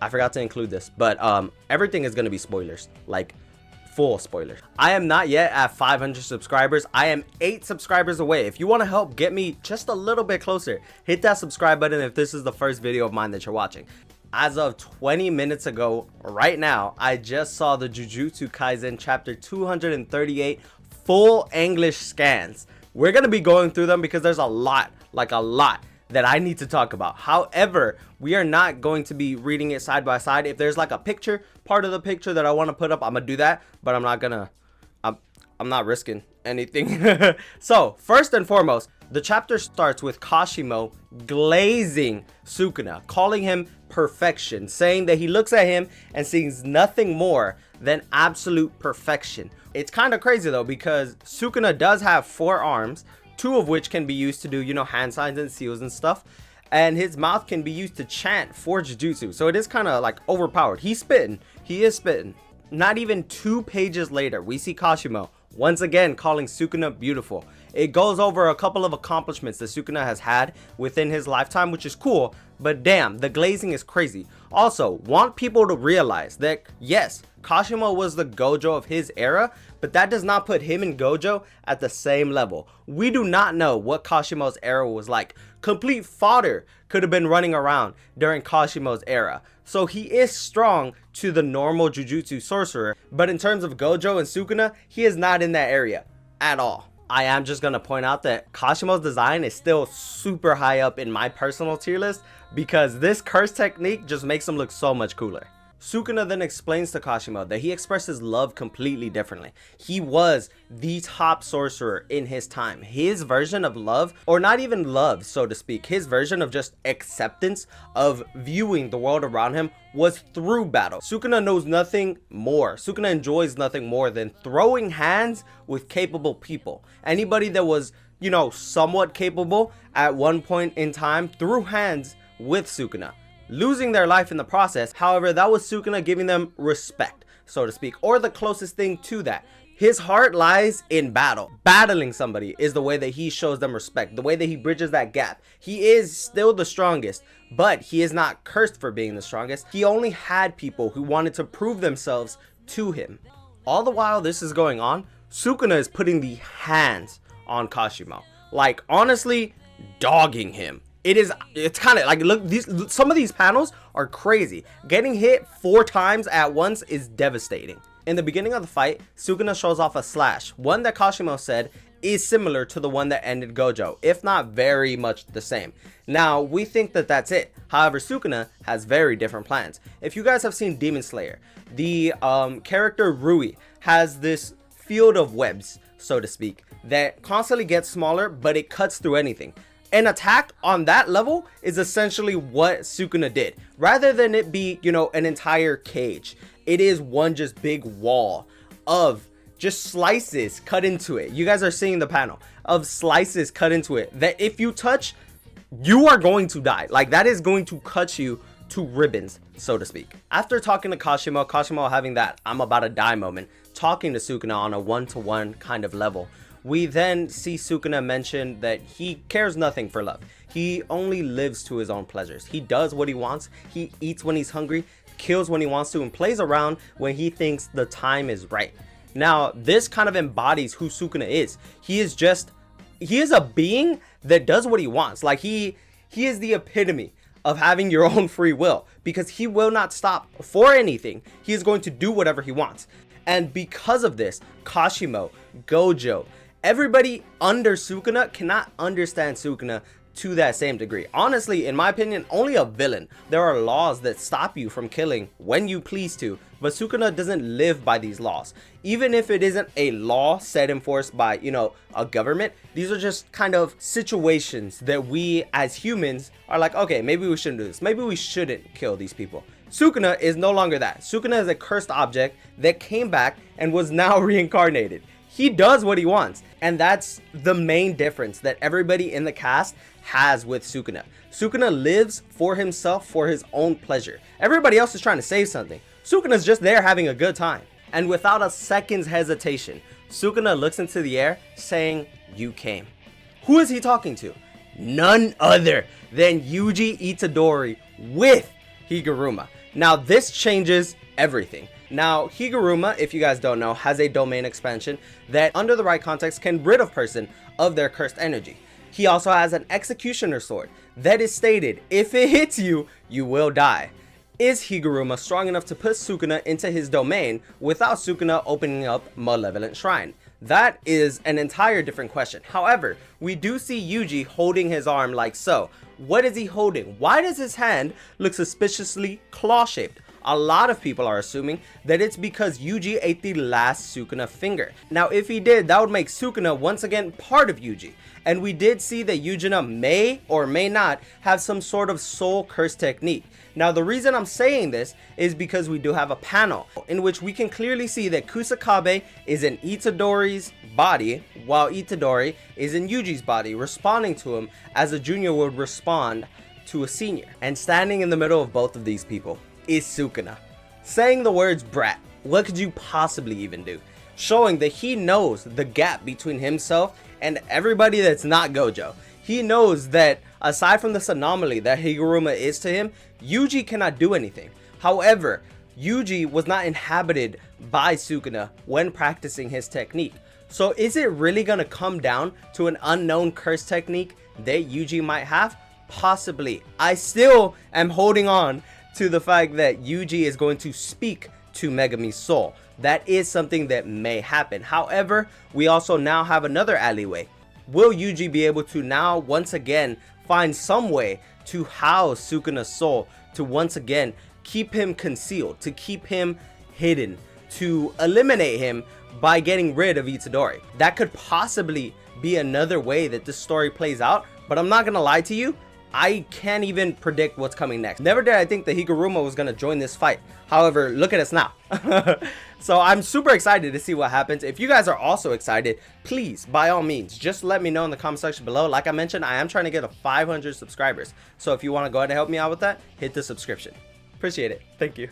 I forgot to include this, but everything is going to be spoilers, like full spoilers. I am not yet at 500 subscribers. I am 8 subscribers away. If you want to help get me just a little bit closer, hit that subscribe button if this is the first video of mine that you're watching. As of 20 minutes ago, right now, I just saw the Jujutsu Kaisen chapter 238 full English scans. We're going to be going through them because there's a lot, like a lot, that I need to talk about. However, we are not going to be reading it side by side. If there's like a picture, part of the picture that I want to put up, I'm gonna do that, but I'm not risking anything. So first and foremost, the chapter starts with Kashimo glazing Sukuna, calling him perfection, saying that he looks at him and sees nothing more than absolute perfection. It's kind of crazy though, because Sukuna does have 4 arms, 2 of which can be used to do, you know, hand signs and seals and stuff. And his mouth can be used to chant for Jujutsu. So it is kind of like overpowered. He's spitting. He is spitting. Not even 2 pages later, we see Kashimo once again calling Sukuna beautiful. It goes over a couple of accomplishments that Sukuna has had within his lifetime, which is cool. But damn, the glazing is crazy. Also, want people to realize that, yes, Kashimo was the Gojo of his era, but that does not put him and Gojo at the same level. We do not know what Kashimo's era was like. Complete fodder could have been running around during Kashimo's era. So he is strong to the normal Jujutsu sorcerer, but in terms of Gojo and Sukuna, he is not in that area at all. I am just going to point out that Kashimo's design is still super high up in my personal tier list because this curse technique just makes him look so much cooler. Sukuna then explains to Kashimo that he expresses love completely differently. He was the top sorcerer in his time. His version of love, or not even love, so to speak, his version of just acceptance of viewing the world around him was through battle. Sukuna knows nothing more. Sukuna enjoys nothing more than throwing hands with capable people. Anybody that was, you know, somewhat capable at one point in time threw hands with Sukuna, losing their life in the process. However, that was Sukuna giving them respect, so to speak, or the closest thing to that. His heart lies in battle. Battling somebody is the way that he shows them respect, the way that he bridges that gap. He is still the strongest, but he is not cursed for being the strongest. He only had people who wanted to prove themselves to him. All the while this is going on, Sukuna is putting the hands on Kashimo, like honestly dogging him. It's kind of like, look, some of these panels are crazy. Getting hit 4 times at once is devastating. In the beginning of the fight, Sukuna shows off a slash, one that Kashimo said is similar to the one that ended Gojo, if not very much the same. Now, we think that that's it. However, Sukuna has very different plans. If you guys have seen Demon Slayer, the character Rui has this field of webs, so to speak, that constantly gets smaller, but it cuts through anything. An attack on that level is essentially what Sukuna did. Rather than it be, you know, an entire cage, it is one just big wall of just slices cut into it. You guys are seeing the panel of slices cut into it that if you touch, you are going to die. Like, that is going to cut you to ribbons, so to speak. After talking to Kashimo having that I'm about to die moment, talking to Sukuna on a one-to-one kind of level, we then see Sukuna mention that he cares nothing for love. He only lives to his own pleasures. He does what he wants. He eats when he's hungry, kills when he wants to, and plays around when he thinks the time is right. Now, this kind of embodies who Sukuna is. He is a being that does what he wants. Like, he is the epitome of having your own free will, because he will not stop for anything. He is going to do whatever he wants. And because of this, Kashimo, Gojo, everybody under Sukuna cannot understand Sukuna to that same degree. Honestly, in my opinion, only a villain. There are laws that stop you from killing when you please to, but Sukuna doesn't live by these laws. Even if it isn't a law set in force by, you know, a government, these are just kind of situations that we as humans are like, okay, maybe we shouldn't do this. Maybe we shouldn't kill these people. Sukuna is no longer that. Sukuna is a cursed object that came back and was now reincarnated. He does what he wants, and that's the main difference that everybody in the cast has with Sukuna. Sukuna lives for himself, for his own pleasure. Everybody else is trying to save something. Sukuna's just there having a good time. And without a second's hesitation, Sukuna looks into the air saying, "You came." Who is he talking to? None other than Yuji Itadori with Higuruma. Now this changes everything. Now Higuruma, if you guys don't know, has a domain expansion that under the right context can rid a person of their cursed energy. He also has an executioner sword that is stated if it hits you, you will die. Is Higuruma strong enough to put Sukuna into his domain without Sukuna opening up Malevolent Shrine? That is an entire different question. However, we do see Yuji holding his arm like so. What is he holding? Why does his hand look suspiciously claw-shaped? A lot of people are assuming that it's because Yuji ate the last Sukuna finger. Now, if he did, that would make Sukuna once again part of Yuji. And we did see that Yujina may or may not have some sort of soul curse technique. Now, the reason I'm saying this is because we do have a panel in which we can clearly see that Kusakabe is in Itadori's body, while Itadori is in Yuji's body, responding to him as a junior would respond to a senior. And standing in the middle of both of these people is Sukuna, saying the words brat. What could you possibly even do? Showing that he knows the gap between himself and everybody that's not Gojo. He knows that aside from this anomaly that Higuruma is to him, Yuji cannot do anything. However, Yuji was not inhabited by Sukuna when practicing his technique. So is it really gonna come down to an unknown curse technique that Yuji might have? Possibly. I still am holding on to the fact that Yuji is going to speak to Megami's soul. That is something that may happen. However, we also now have another alleyway. Will Yuji be able to now once again find some way to house Sukuna's soul, to once again keep him concealed, to keep him hidden, to eliminate him by getting rid of Itadori? That could possibly be another way that this story plays out, but I'm not gonna lie to you, I can't even predict what's coming next. Never did I think that Higuruma was gonna join this fight. However, look at us now. So I'm super excited to see what happens. If you guys are also excited, please, by all means, just let me know in the comment section below. Like I mentioned, I am trying to get to 500 subscribers. So if you want to go ahead and help me out with that, hit the subscription. Appreciate it. Thank you.